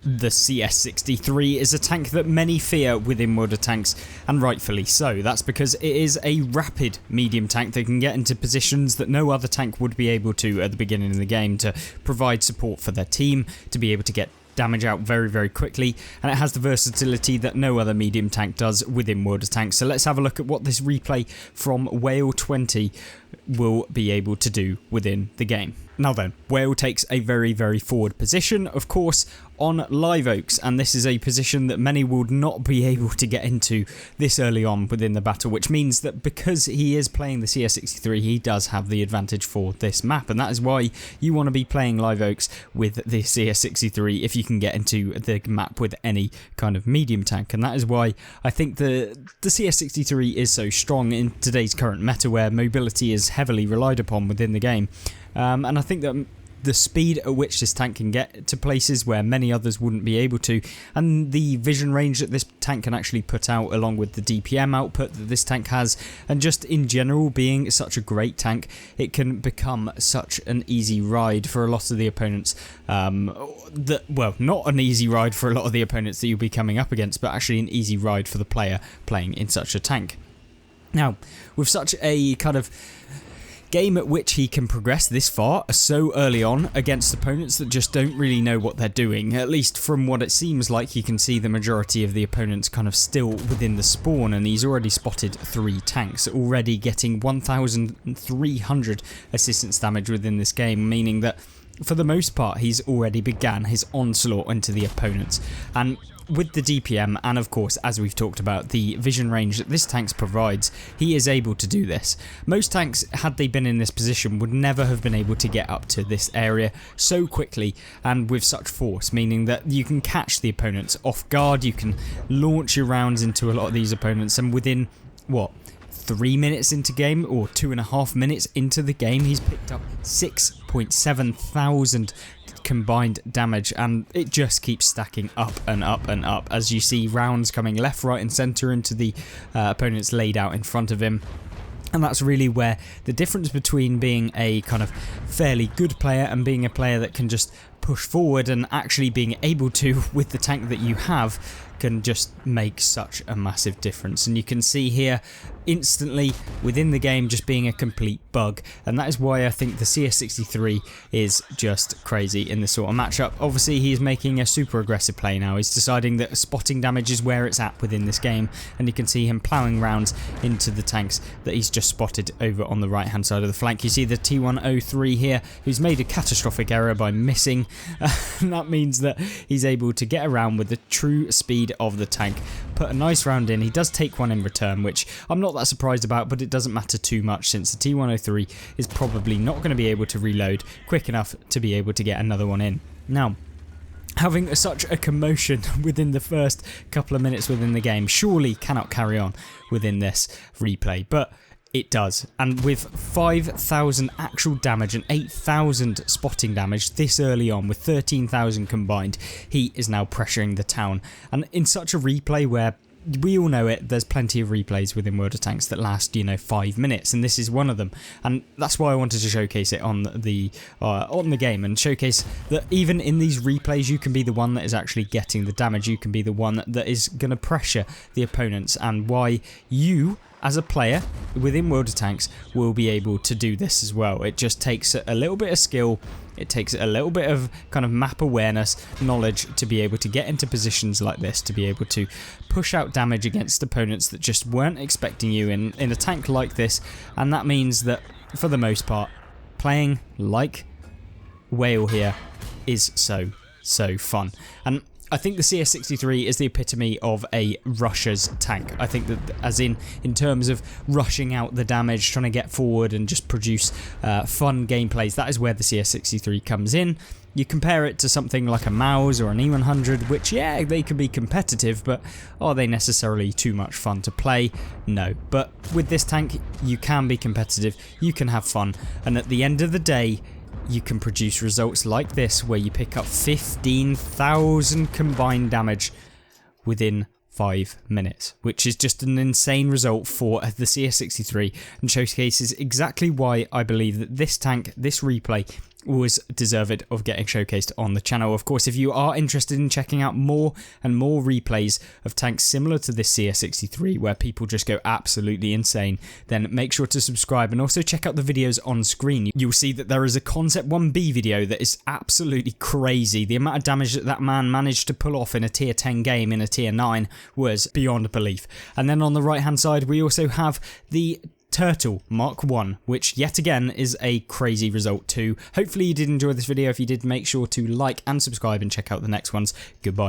The CS-63 is a tank that many fear within World of Tanks, and rightfully so. That's because it is a rapid medium tank that can get into positions that no other tank would be able to at the beginning of the game to provide support for their team, to be able to get damage out very quickly, and it has the versatility that no other medium tank does within World of Tanks. So let's have a look at what this replay from Whale 20 will be able to do within the game. Now then, Whale takes a very forward position, of course, on Live Oaks, and this is a position that many would not be able to get into this early on within the battle, which means that because he is playing the CS-63, he does have the advantage for this map, and that is why you want to be playing Live Oaks with the CS-63 if you can get into the map with any kind of medium tank, and that is why I think the CS-63 is so strong in today's current meta where mobility is heavily relied upon within the game. And I think that the speed at which this tank can get to places where many others wouldn't be able to, and the vision range that this tank can actually put out along with the DPM output that this tank has, and just in general being such a great tank, it can become such an easy ride for a lot of the opponents. Well, not an easy ride for a lot of the opponents that you'll be coming up against, but actually an easy ride for the player playing in such a tank. Now, with such a kind of game at which he can progress this far so early on against opponents that just don't really know what they're doing, at least from what it seems like, you can see the majority of the opponents kind of still within the spawn, and he's already spotted 3 tanks, already getting 1,300 assistance damage within this game, meaning that for the most part he's already began his onslaught into the opponents. And with the DPM and of course, as we've talked about, the vision range that this tank provides, he is able to do this. Most tanks, had they been in this position, would never have been able to get up to this area so quickly and with such force, meaning that you can catch the opponents off guard, you can launch your rounds into a lot of these opponents, and within, what, 3 minutes into game, or 2.5 minutes into the game, he's picked up 6.7 thousand combined damage, and it just keeps stacking up and up and up as you see rounds coming left, right and centre into the opponents laid out in front of him. And that's really where the difference between being a kind of fairly good player and being a player that can just push forward and actually being able to with the tank that you have can just make such a massive difference. And you can see here instantly within the game just being a complete bug, and that is why I think the CS-63 is just crazy in this sort of matchup. Obviously he's making a super aggressive play now, he's deciding that spotting damage is where it's at within this game, and you can see him ploughing rounds into the tanks that he's just spotted over on the right hand side of the flank. You see the T103 here, who's made a catastrophic error by missing, and that means that he's able to get around with the true speed of the tank, put a nice round in. He does take one in return, which I'm not that surprised about, but it doesn't matter too much since the T103 is probably not going to be able to reload quick enough to be able to get another one in. Now, having such a commotion within the first couple of minutes within the game surely cannot carry on within this replay, but it does, and with 5,000 actual damage and 8,000 spotting damage this early on, with 13,000 combined, he is now pressuring the town. And in such a replay where we all know it, there's plenty of replays within World of Tanks that last, 5 minutes, and this is one of them. And that's why I wanted to showcase it on the game, and showcase that even in these replays you can be the one that is actually getting the damage, you can be the one that is going to pressure the opponents, and why you as a player within World of Tanks will be able to do this as well. It just takes a little bit of skill, it takes a little bit of kind of map awareness, knowledge to be able to get into positions like this, to be able to push out damage against opponents that just weren't expecting you in a tank like this. And that means that for the most part, playing like Whale here is so fun. And I think the CS-63 is the epitome of a rusher's tank. I think that as in terms of rushing out the damage, trying to get forward and just produce fun gameplays, that is where the CS-63 comes in. You compare it to something like a Mouse or an E100, which, yeah, they can be competitive, but are they necessarily too much fun to play? No. But with this tank, you can be competitive, you can have fun, and at the end of the day, you can produce results like this where you pick up 15,000 combined damage within 5 minutes, which is just an insane result for the CS-63 and showcases exactly why I believe that this tank, this replay, was deserved of getting showcased on the channel. Of course, if you are interested in checking out more and more replays of tanks similar to this CS63 where people just go absolutely insane, then make sure to subscribe and also check out the videos on screen. You'll see that there is a Concept 1B video that is absolutely crazy. The amount of damage that that man managed to pull off in a tier 10 game in a tier 9 was beyond belief. And then on the right hand side we also have the Turtle Mark 1, which yet again is a crazy result too. Hopefully you did enjoy this video. If you did, make sure to like and subscribe and check out the next ones. Goodbye.